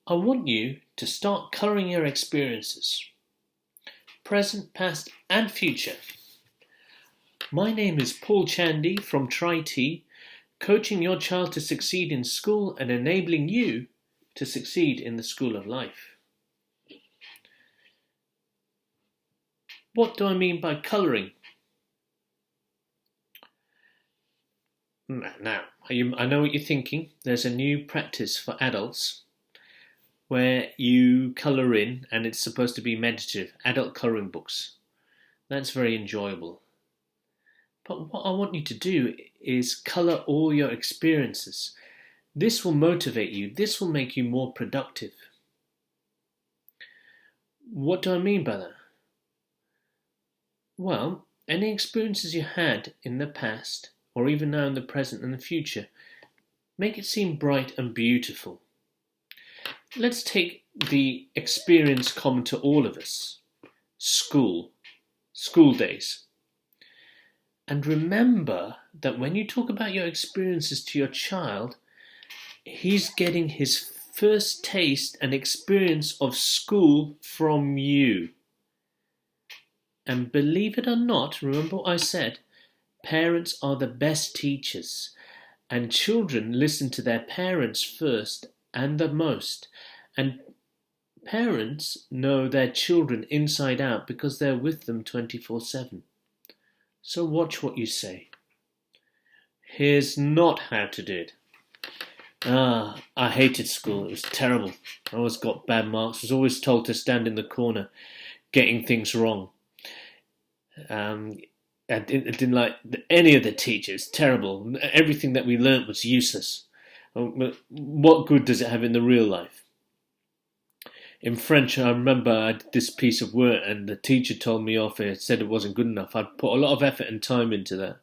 I want you to start colouring your experiences, present, past, and future. My name is Paul Chandy from Tri-T, coaching your child to succeed in school and enabling you to succeed in the school of life. What do I mean by colouring? Now, I know what you're thinking. There's a new practice for adults where you colour in, and it's supposed to be meditative, adult colouring books. That's very enjoyable. But what I want you to do is colour all your experiences. This will motivate you. This will make you more productive. What do I mean by that? Well, any experiences you had in the past, or even now in the present and the future, make it seem bright and beautiful. Let's take the experience common to all of us. School days. And remember that when you talk about your experiences to your child, he's getting his first taste and experience of school from you. And believe it or not, remember what I said, parents are the best teachers, and children listen to their parents first and the most. And parents know their children inside out because they're with them 24/7. So watch what you say. Here's not how to do it. I hated school. It was terrible. I always got bad marks. Was always told to stand in the corner, getting things wrong. I didn't like any of the teachers. Terrible. Everything that we learnt was useless. What good does it have in the real life? In French, I remember I did this piece of work and the teacher told me off. It said it wasn't good enough. I'd put a lot of effort and time into that.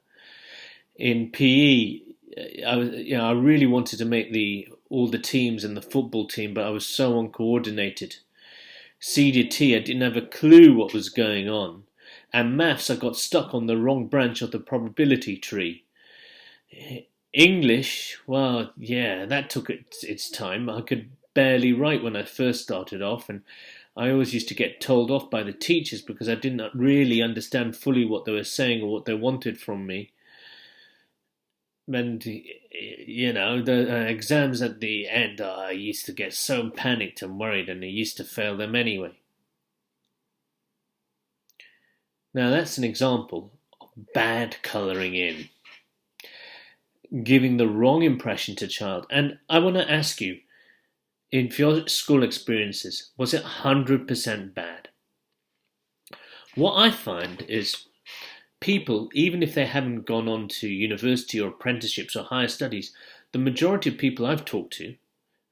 In PE, I really wanted to make all the teams and the football team, but I was so uncoordinated. CDT, I didn't have a clue what was going on. And maths, I got stuck on the wrong branch of the probability tree. English, well, yeah, that took its time. I could barely write when I first started off, and I always used to get told off by the teachers because I didn't really understand fully what they were saying or what they wanted from me. And, the exams at the end, I used to get so panicked and worried, and I used to fail them anyway. Now that's an example of bad colouring in, giving the wrong impression to child. And I want to ask you, in your school experiences, was it 100% bad? What I find is people, even if they haven't gone on to university or apprenticeships or higher studies, the majority of people I've talked to,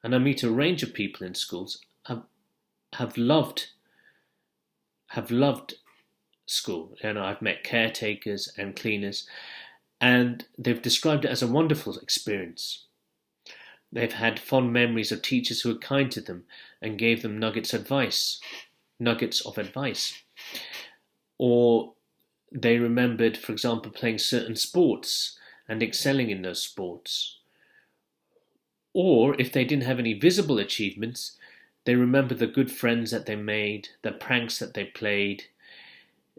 and I meet a range of people in schools, have loved school. I've met caretakers and cleaners, and they've described it as a wonderful experience. They've had fond memories of teachers who were kind to them and gave them nuggets of advice. Or they remembered, for example, playing certain sports and excelling in those sports. Or if they didn't have any visible achievements, they remember the good friends that they made, the pranks that they played,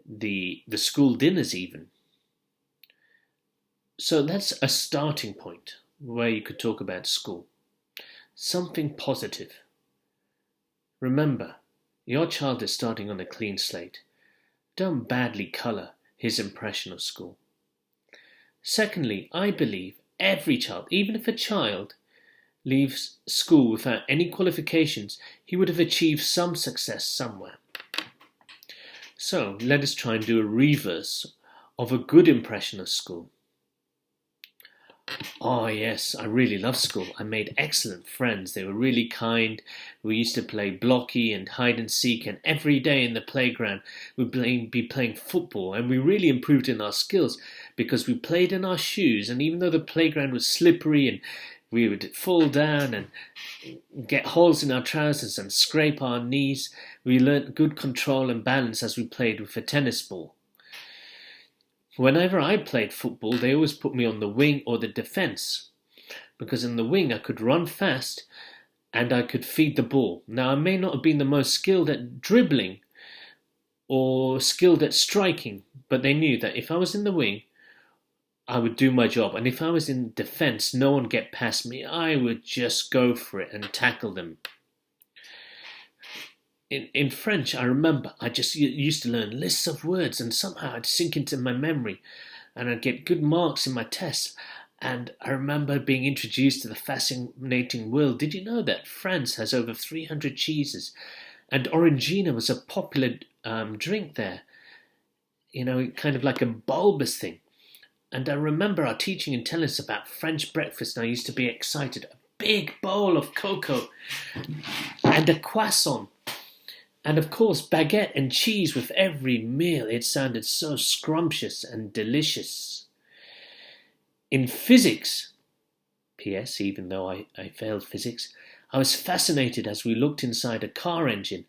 the school dinners even. So that's a starting point where you could talk about school. Something positive. Remember, your child is starting on a clean slate. Don't badly colour his impression of school. Secondly, I believe every child, even if a child leaves school without any qualifications, he would have achieved some success somewhere. So let us try and do a reverse of a good impression of school. Oh yes, I really loved school. I made excellent friends. They were really kind. We used to play blocky and hide and seek, and every day in the playground we'd be playing football, and we really improved in our skills because we played in our shoes, and even though the playground was slippery and we would fall down and get holes in our trousers and scrape our knees, we learnt good control and balance as we played with a tennis ball. Whenever I played football, they always put me on the wing or the defence, because in the wing I could run fast and I could feed the ball. Now, I may not have been the most skilled at dribbling or skilled at striking, but they knew that if I was in the wing, I would do my job. And if I was in defense, no one get past me. I would just go for it and tackle them. In French, I remember I just used to learn lists of words, and somehow I'd sink into my memory and I'd get good marks in my tests. And I remember being introduced to the fascinating world. Did you know that France has over 300 cheeses? And Orangina was a popular drink there. You know, kind of like a bulbous thing. And I remember our teaching and telling us about French breakfast, and I used to be excited. A big bowl of cocoa and a croissant. And of course, baguette and cheese with every meal. It sounded so scrumptious and delicious. In physics, P.S., even though I failed physics, I was fascinated as we looked inside a car engine.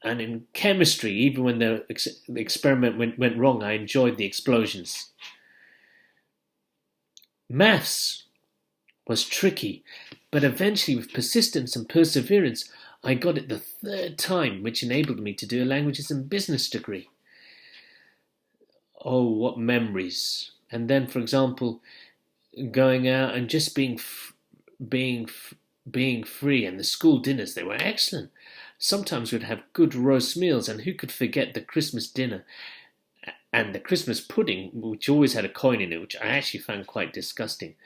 And in chemistry, even when the experiment went wrong, I enjoyed the explosions. Maths was tricky, but eventually, with persistence and perseverance, I got it the third time, which enabled me to do a languages and business degree. Oh, what memories. And then, for example, going out and just being free, and the school dinners, they were excellent. Sometimes we'd have good roast meals, and who could forget the Christmas dinner and the Christmas pudding, which always had a coin in it, which I actually found quite disgusting.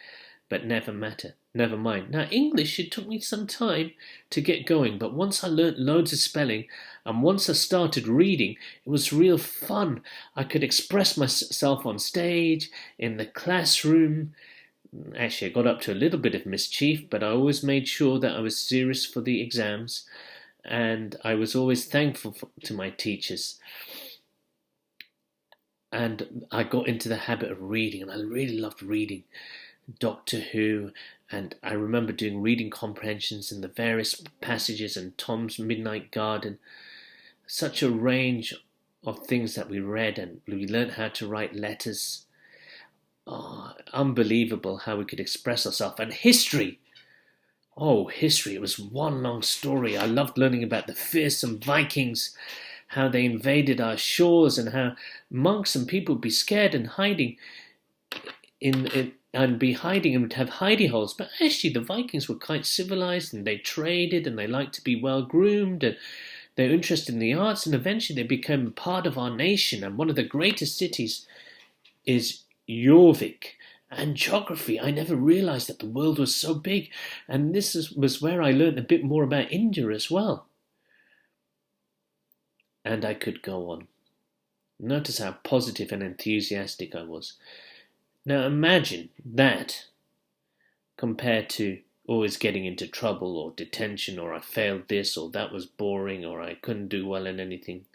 But never mind. Now, English, it took me some time to get going, but once I learnt loads of spelling, and once I started reading, it was real fun. I could express myself on stage, in the classroom. Actually, I got up to a little bit of mischief, but I always made sure that I was serious for the exams, and I was always thankful to my teachers. And I got into the habit of reading, and I really loved reading Doctor Who, and I remember doing reading comprehensions in the various passages and Tom's Midnight Garden. Such a range of things that we read, and we learned how to write letters. Oh, unbelievable how we could express ourselves. And history. Oh, history. It was one long story. I loved learning about the fearsome Vikings, how they invaded our shores, and how monks and people would be scared and hiding and would have hidey holes. But actually, the Vikings were quite civilized, and they traded, and they liked to be well groomed, and they were interested in the arts, and eventually they became part of our nation. And one of the greatest cities is Jorvik. And geography, I never realized that the world was so big, and this was where I learned a bit more about India as well. And I could go on. Notice how positive and enthusiastic I was. Now imagine that compared to always getting into trouble or detention, or I failed this, or that was boring, or I couldn't do well in anything.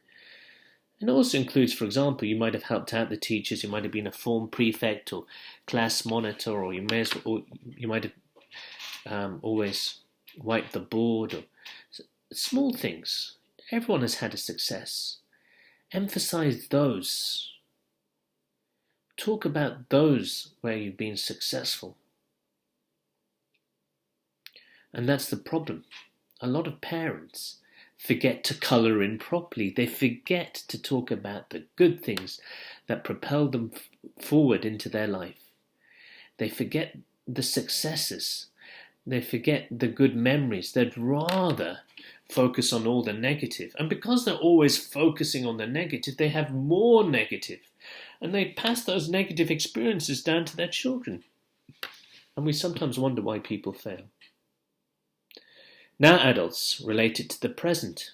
It also includes, for example, you might have helped out the teachers, you might have been a form prefect or class monitor, or you might have always wiped the board, or small things. Everyone has had a success. Emphasize those. Talk about those where you've been successful. And that's the problem. A lot of parents forget to colour in properly. They forget to talk about the good things that propel them forward into their life. They forget the successes. They forget the good memories. They'd rather focus on all the negative. And because they're always focusing on the negative, they have more negative. And they pass those negative experiences down to their children. And we sometimes wonder why people fail. Now, adults, related to the present.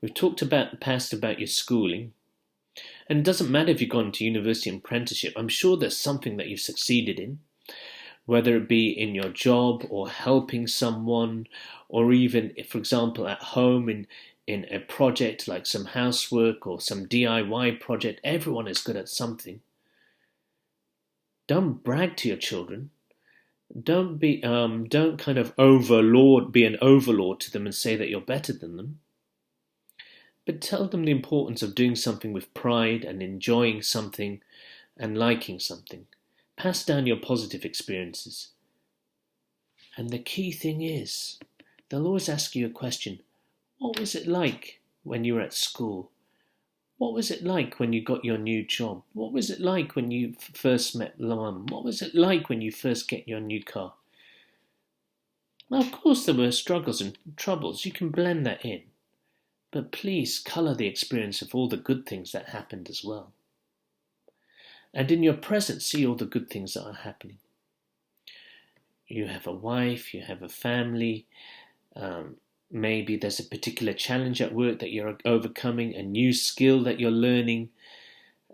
We've talked about the past, about your schooling. And it doesn't matter if you've gone to university and apprenticeship. I'm sure there's something that you've succeeded in. Whether it be in your job or helping someone, or even, for example, at home in a project like some housework or some DIY project. Everyone is good at something. Don't brag to your children. Don't kind of be an overlord to them and say that you're better than them. But tell them the importance of doing something with pride and enjoying something and liking something. Pass down your positive experiences. And the key thing is, they'll always ask you a question. What was it like when you were at school? What was it like when you got your new job? What was it like when you first met Mum? What was it like when you first get your new car? Now, of course, there were struggles and troubles. You can blend that in. But please colour the experience of all the good things that happened as well. And in your present, see all the good things that are happening. You have a wife, you have a family, maybe there's a particular challenge at work that you're overcoming, a new skill that you're learning,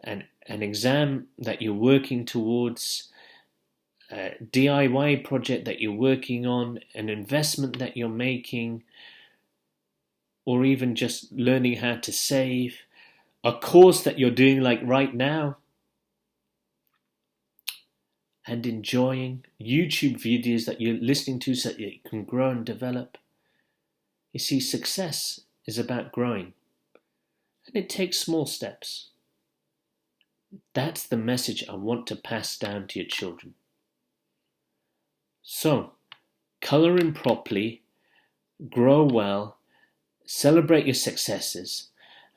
an exam that you're working towards, a DIY project that you're working on, an investment that you're making, or even just learning how to save, a course that you're doing like right now, and enjoying YouTube videos that you're listening to so that you can grow and develop. You see, success is about growing, and it takes small steps. That's the message I want to pass down to your children. So, colour in properly, grow well, celebrate your successes,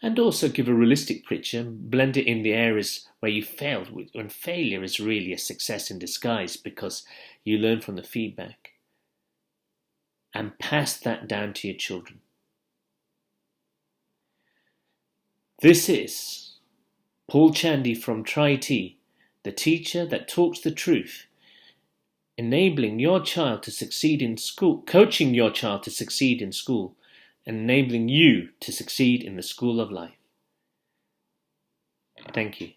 and also give a realistic picture, blend it in the areas where you failed, when failure is really a success in disguise because you learn from the feedback. And pass that down to your children. This is Paul Chandy from Tri-T, the teacher that talks the truth, enabling your child to succeed in school, coaching your child to succeed in school, and enabling you to succeed in the school of life. Thank you.